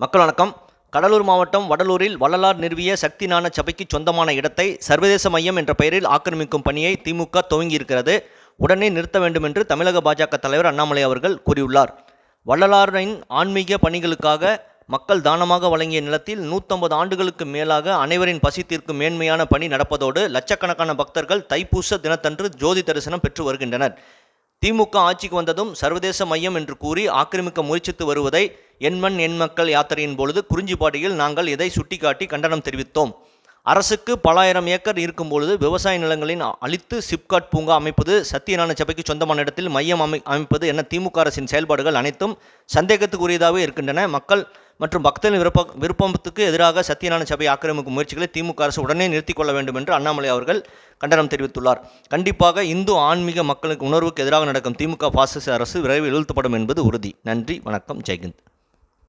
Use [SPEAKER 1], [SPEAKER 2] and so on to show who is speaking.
[SPEAKER 1] மக்கள் வணக்கம். கடலூர் மாவட்டம் வடலூரில் வள்ளலார் நிறுவிய சக்தி ஞான சபைக்கு சொந்தமான இடத்தை சர்வதேச மையம் என்ற பெயரில் ஆக்கிரமிக்கும் பணியை திமுக துவங்கியிருக்கிறது. உடனே நிறுத்த வேண்டும் என்று தமிழக பாஜக தலைவர் அண்ணாமலை அவர்கள் கூறியுள்ளார். வள்ளலாரின் ஆன்மீக பணிகளுக்காக மக்கள் தானமாக வழங்கிய நிலத்தில் 150 ஆண்டுகளுக்கு மேலாக அனைவரின் பசி தீர்க்கும் மேன்மையான பணி நடப்பதோடு லட்சக்கணக்கான பக்தர்கள் தைப்பூச தினத்தன்று ஜோதி தரிசனம் பெற்று வருகின்றனர். திமுக ஆட்சிக்கு வந்ததும் சர்வதேச மையம் என்று கூறி ஆக்கிரமிக்க முயற்சித்து வருவதை எண்மண் எண் மக்கள் யாத்திரையின் பொழுது குறிஞ்சிப்பாடியில் நாங்கள் இதை சுட்டிக்காட்டி கண்டனம் தெரிவித்தோம். அரசுக்கு பல ஆயிரம் ஏக்கர் இருக்கும் பொழுது விவசாய நிலங்களின் அழித்து சிப்காட் பூங்கா அமைப்பது, சத்தியஞான சபைக்கு சொந்தமான இடத்தில் மையம் அமைப்பது என திமுக அரசின் செயல்பாடுகள் அனைத்தும் சந்தேகத்துக்குரியதாகவே இருக்கின்றன. மக்கள் மற்றும் பக்தர்களின் விருப்பத்துக்கு எதிராக சத்தியஞான சபை ஆக்கிரமிக்கும் முயற்சிகளை திமுக அரசு உடனே நிறுத்திக் கொள்ள வேண்டும் என்று அண்ணாமலை அவர்கள் கண்டனம் தெரிவித்துள்ளார். கண்டிப்பாக இந்து ஆன்மீக மக்களுக்கு உணர்வுக்கு எதிராக நடக்கும் திமுக பாசிச அரசு விரைவில் வீழ்த்தப்படும் என்பது உறுதி. நன்றி, வணக்கம், ஜெய்ஹிந்த்.